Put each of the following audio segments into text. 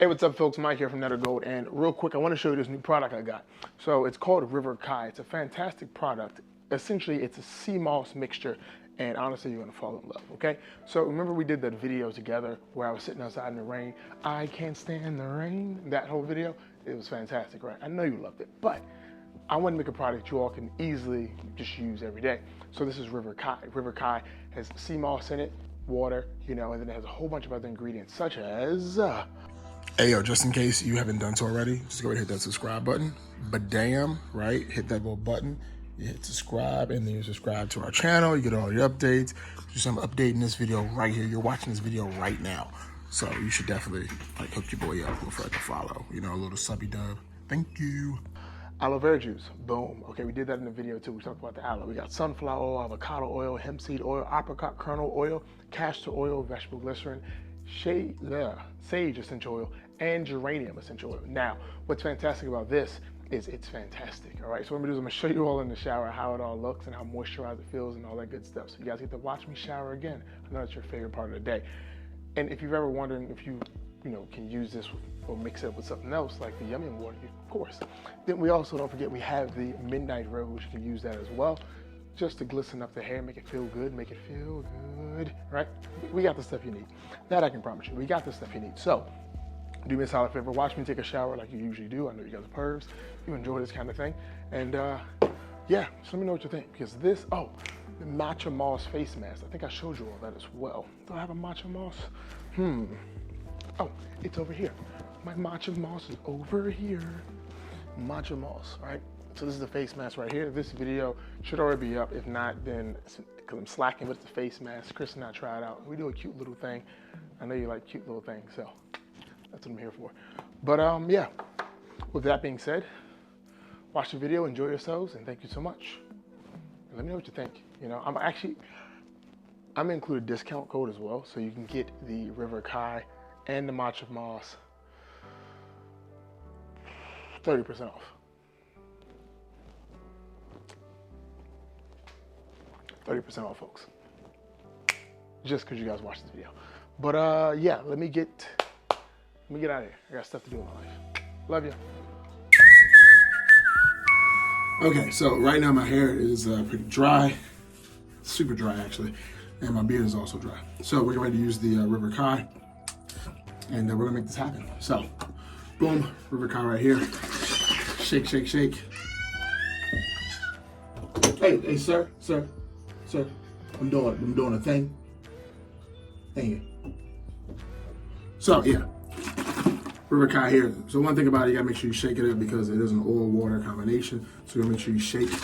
Hey, what's up, folks? Mike here from Ntrgld, and real quick, I want to show you this new product I got. So it's called River Kai. It's a fantastic product. Essentially, it's a sea moss mixture, and honestly, you're gonna fall in love. Okay? So remember we did that video together where I was sitting outside in the rain. I can't stand the rain. That whole video, it was fantastic, right? I know you loved it, but I want to make a product you all can easily just use every day. So this is River Kai. River Kai has sea moss in it, water, and then it has a whole bunch of other ingredients such as. Hey, yo, just in case you haven't done so already, just go ahead and hit that subscribe button. But damn, right? Hit that little button. You hit subscribe, and then you subscribe to our channel. You get all the updates. Just I'm updating this video right here. You're watching this video right now. So you should definitely hook your boy up with a follow. A little subby dub. Thank you. Aloe vera juice, boom. Okay, we did that in the video too. We talked about the aloe. We got sunflower oil, avocado oil, hemp seed oil, apricot kernel oil, castor oil, vegetable glycerin, sage essential oil, and geranium essential oil. Now, what's fantastic about this is it's fantastic, all right? So what I'm gonna do is I'm gonna show you all in the shower how it all looks and how moisturized it feels and all that good stuff. So you guys get to watch me shower again. I know it's your favorite part of the day. And if you're ever wondering if you can use this or mix it up with something else like the Yummy water, of course. Then we also, don't forget, we have the Midnight Rose. You can use that as well, just to glisten up the hair, make it feel good, right? We got the stuff you need. That I can promise you. We got the stuff you need. So, do me a solid favor, watch me take a shower like you usually do. I know you guys are pervs. You enjoy this kind of thing. And yeah, so let me know what you think. Because this, the matcha moss face mask. I think I showed you all that as well. Do I have a matcha moss? Oh, it's over here. My matcha moss is over here. Matcha moss, right? So this is the face mask right here. This video should already be up. If not, then because I'm slacking with the face mask, Chris and I tried out. We do a cute little thing. I know you like cute little things, so that's what I'm here for. But yeah, with that being said, watch the video, enjoy yourselves, and thank you so much. And let me know what you think. I'm gonna include a discount code as well, so you can get the River Kai and the matcha moss 30% off. 30% off, folks. Just because you guys watched this video. But yeah, let me get out of here. I got stuff to do in my life. Love you. Okay, so right now my hair is pretty dry, super dry actually, and my beard is also dry. So we're getting ready to use the River Kai, and we're gonna make this happen. So, boom, River Kai right here. Shake, shake, shake. Hey, sir. I'm doing a thing. Thank you. So yeah, River Kai here. So one thing about it, you gotta make sure you shake it up because it is an oil-water combination. So you gotta make sure you shake the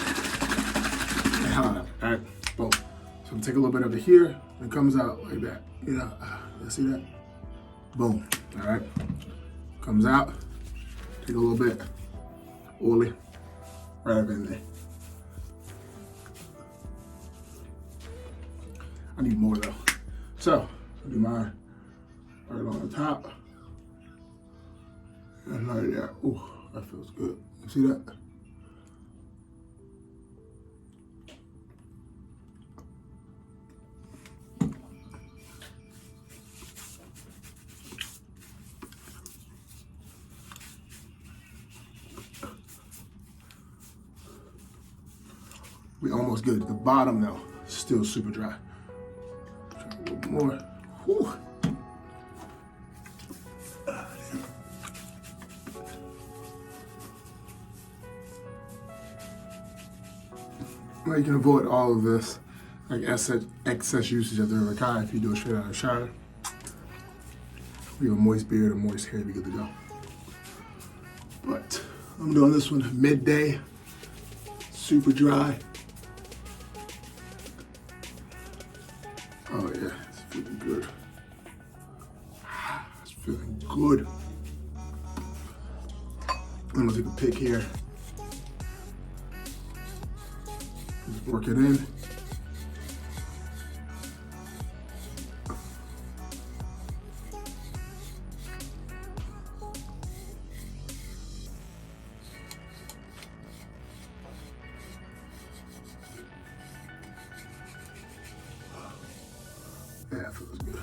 hell out of it. All right, boom. So I'm gonna take a little bit of it here, and it comes out like that. You see that? Boom. All right, comes out. Take a little bit, oily, right up in there. I need more though. So I'll do mine right on the top. And like that. Ooh, that feels good. You see that? We almost good. The bottom though, still super dry. Try a little more. Whew. Well, you can avoid all of this, like excess usage of the River Kai if you do it straight out of the shower. We have a moist beard, a moist hair, we good to go. But I'm doing this one midday, super dry. Oh yeah, it's feeling good. It's feeling good. I'm gonna take a pick here. Just work it in. Yeah, it feels good.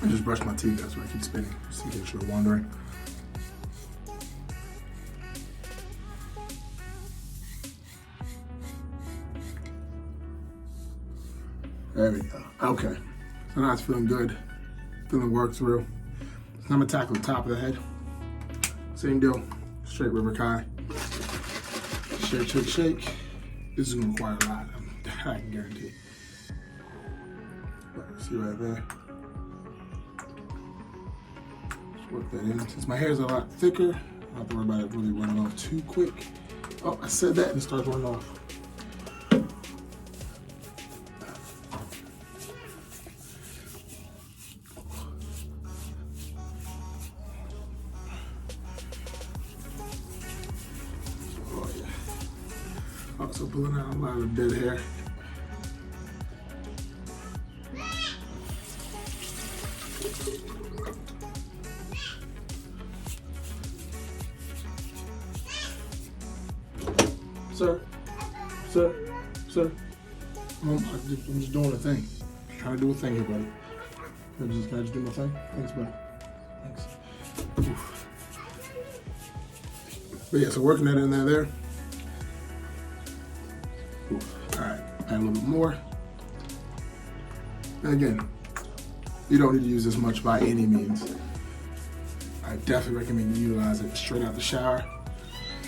I just brushed my teeth, that's why I keep spinning, just in case you're wondering. There we go. Okay. So now it's feeling good. Feeling worked through. Now I'm gonna tackle the top of the head. Same deal. Straight river kai. Shake, shake, shake. This is gonna require a lot. I can guarantee. But see right there. Just work that in. Since my hair is a lot thicker, I don't have to worry about it really running off too quick. Oh, I said that and it starts running off. Also pulling out a lot of dead hair. Sir, sir, sir. I'm just doing a thing. Just trying to do a thing here, buddy. Can I just do my thing? Thanks, buddy. Thanks. Oof. But yeah, so working that in there. All right, add a little bit more. And again, you don't need to use this much by any means. I definitely recommend you utilize it straight out the shower,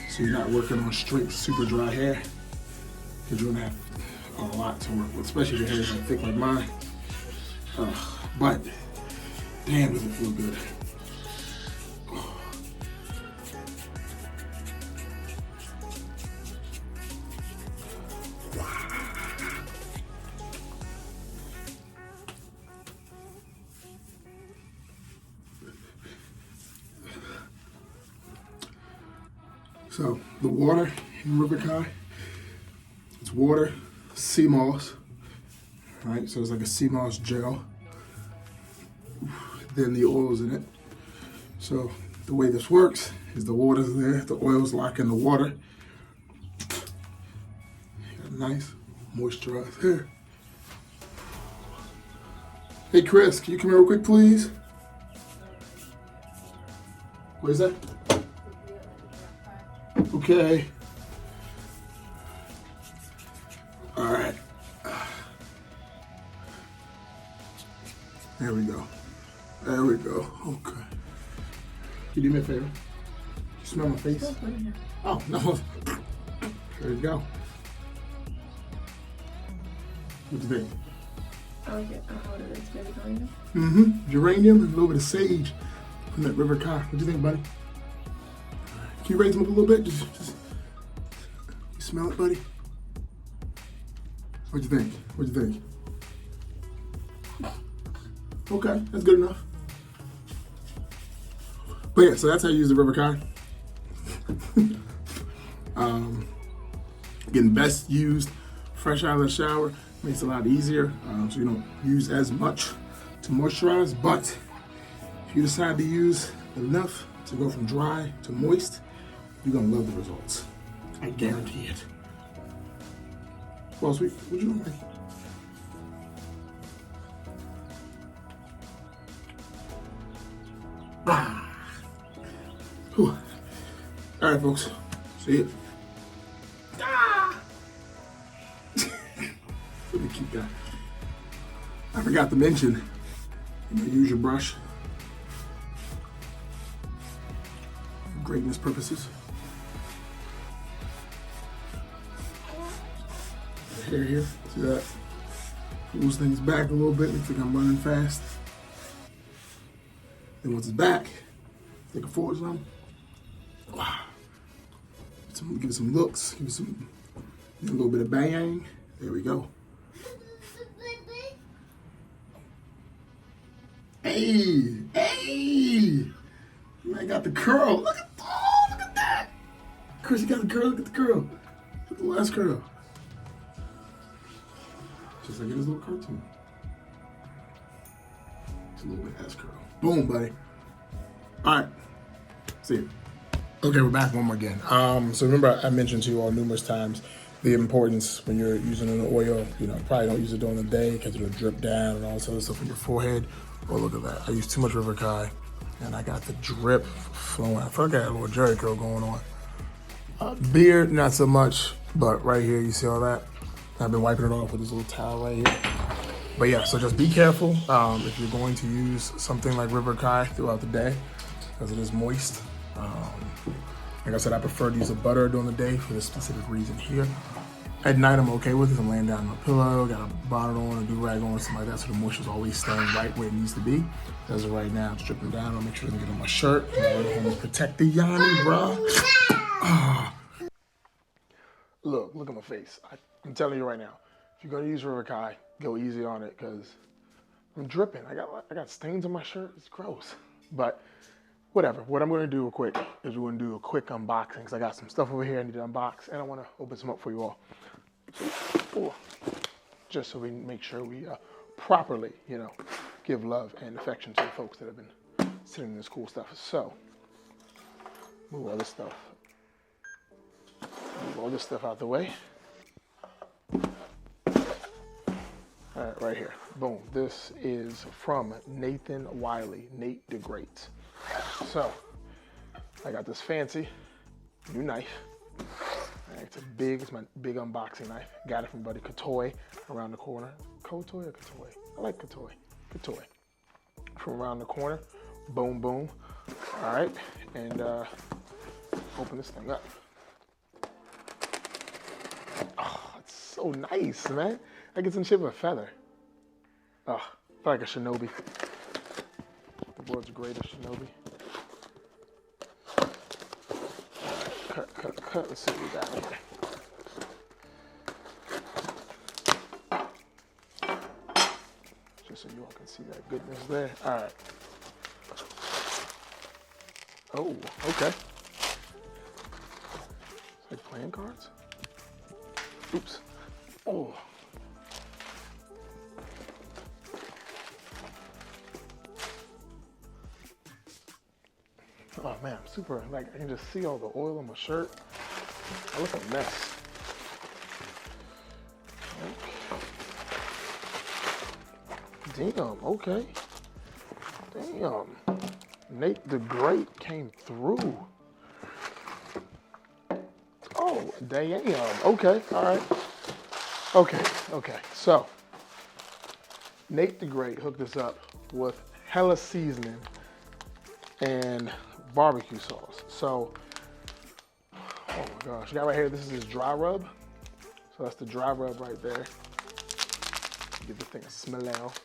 so you're not working on straight, super dry hair, because you're gonna have a lot to work with, especially if your hair is like thick like mine. But damn, does it feel good. So the water in river kai, it's water, sea moss, right? So it's like a sea moss gel. Then the oil's in it. So the way this works is the water's there, the oil's lock in the water. Got a nice moisturized hair. Hey Chris, can you come here real quick, please? What is that? Okay. All right. There we go. There we go. Okay. Can you do me a favor? You smell my face? Oh, no. There you go. What do you think? I like it. What it is, baby geranium? Mm-hmm. Geranium and a little bit of sage from that river kai. What do you think, buddy? Can you raise them up a little bit? Just you smell it, buddy? What'd you think? What'd you think? Okay, that's good enough. But yeah, so that's how you use the river kai. Again, best used fresh out of the shower. Makes it a lot easier, so you don't use as much to moisturize. But if you decide to use enough to go from dry to moist, you're gonna love the results. I guarantee it. Well, sweet, what you doing? Whew. All right, folks. See it. Really cute guy. I forgot to mention, use your brush for greatness purposes. Hair here, see that? Pulls things back a little bit, looks like I'm running fast. Then once it's back, take it forward some. Wow. Give it some looks, give it some, a little bit of bang. There we go. Hey, hey! I got the curl. Look at that! Chris, you got the curl. Look at the curl. Look at the last curl. Just like in his little cartoon. It's a little bit ass curl. Boom, buddy. All right. See you. Okay, we're back one more again. So remember, I mentioned to you all numerous times the importance when you're using an oil. You know, probably don't use it during the day because it'll drip down and all this other stuff on your forehead Oh, look at that. I used too much River Kai, and I got the drip flowing. I feel like I got a little Jerry curl going on. Beard, not so much, but right here, you see all that? I've been wiping it off with this little towel right here. But yeah, so just be careful if you're going to use something like River Kai throughout the day, because it is moist. Like I said, I prefer to use a butter during the day for this specific reason here. At night, I'm okay with it. I'm laying down on a pillow, got a bonnet on, a do-rag on, something like that, so the moisture's always staying right where it needs to be. As of right now, I'm stripping down. I'll make sure it doesn't get on my shirt. I'm protect the Yanni, bro. Look at my face. I'm telling you right now, if you're gonna use River Kai, go easy on it, because I'm dripping. I got stains on my shirt. It's gross. But whatever. What I'm gonna do real quick is we're gonna do a quick unboxing, because I got some stuff over here I need to unbox, and I wanna open some up for you all. Just so we make sure we properly, give love and affection to the folks that have been sending this cool stuff. So, move all this stuff. Move all this stuff out the way. All right, right here. Boom. This is from Nathan Wiley, Ntrgld. So, I got this fancy new knife. It's my big unboxing knife. Got it from buddy Katoy around the corner. Kotoy or Katoy? I like Katoy. Katoy. From around the corner. Boom, boom. All right, and open this thing up. Oh, it's so nice, man. Like it's in shape of a feather. Oh, I feel like a shinobi. The world's greatest shinobi. Cut. Let's see what we got here. Just so you all can see that goodness there. All right. Oh, okay. It's like playing cards? Oops. Oh. Oh man, I'm super, I can just see all the oil on my shirt. I look a mess. Okay. Damn, okay. Damn. Nate the Great came through. Oh, damn. Okay, all right. Okay. So, Nate the Great hooked us up with hella seasoning and barbecue sauce. So, oh my gosh, you got right here, this is his dry rub. So that's the dry rub right there. Give this thing a smell out.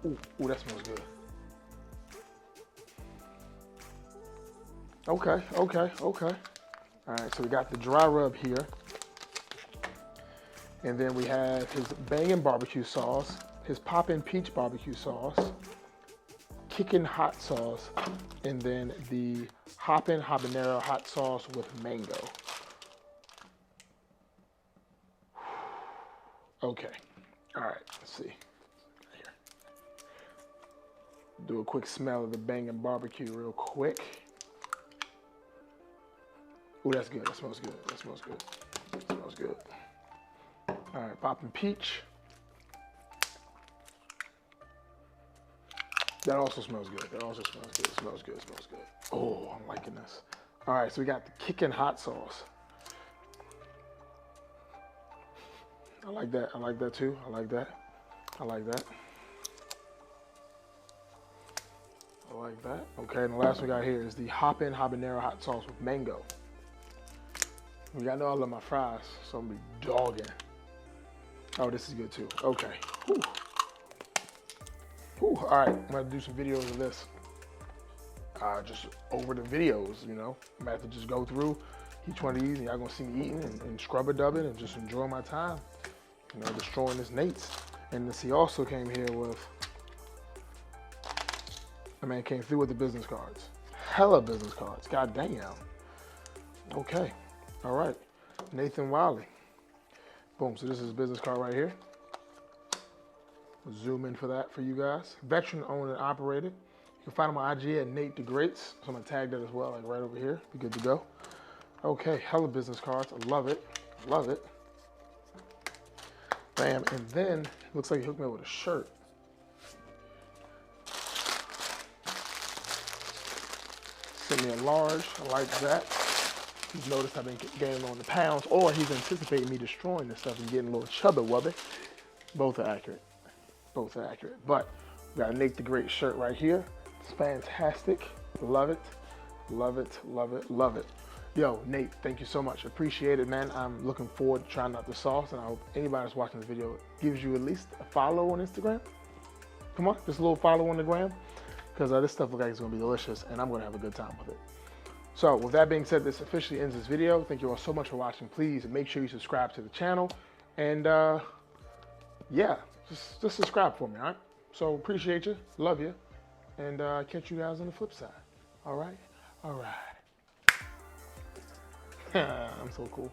Ooh, that smells good. Okay. All right, so we got the dry rub here. And then we have his bangin' barbecue sauce, his poppin' peach barbecue sauce, kickin' hot sauce, and then the hoppin' habanero hot sauce with mango. Okay, all right, let's see. Here. Do a quick smell of the bangin' barbecue real quick. Ooh, that's good, that smells good. All right, poppin' peach. That also smells good. It smells good. Oh, I'm liking this. All right, so we got the kickin' hot sauce. I like that too. I like that. Okay, and the last one we got here is the hoppin' habanero hot sauce with mango. Y'all know I love my fries, so I'm gonna be dogging. Oh, this is good too. Okay. Whew. All right, I'm gonna do some videos of this. Just over the videos, I'm gonna have to just go through each one of these, and y'all gonna see me eating and scrub-a-dubbing and just enjoy my time, destroying this Nate's. And this, he also came here with, the man came through with the business cards. Hella business cards, god damn. Okay, all right, Nathan Wiley. Boom, so this is his business card right here. Zoom in for that for you guys. Veteran owned and operated. You can find him on IG at Nate the Great. So I'm gonna tag that as well, like right over here. Be good to go. Okay, hella business cards. I love it. Bam, and then it looks like he hooked me up with a shirt. Send me a large, I like that. He's noticed I've been gaining on the pounds, or he's anticipating me destroying this stuff and getting a little chubby wubby. Both are accurate. Both are accurate. But we got a Nate the Great shirt right here. It's fantastic. Love it. Love it. Love it. Love it. Yo, Nate, thank you so much. Appreciate it, man. I'm looking forward to trying out the sauce, and I hope anybody that's watching this video gives you at least a follow on Instagram. Come on, just a little follow on the gram, because this stuff looks like it's going to be delicious, and I'm going to have a good time with it. So with that being said, this officially ends this video. Thank you all so much for watching. Please make sure you subscribe to the channel. And yeah, just subscribe for me, all right? So appreciate you, love you, and catch you guys on the flip side. All right? All right. I'm so cool.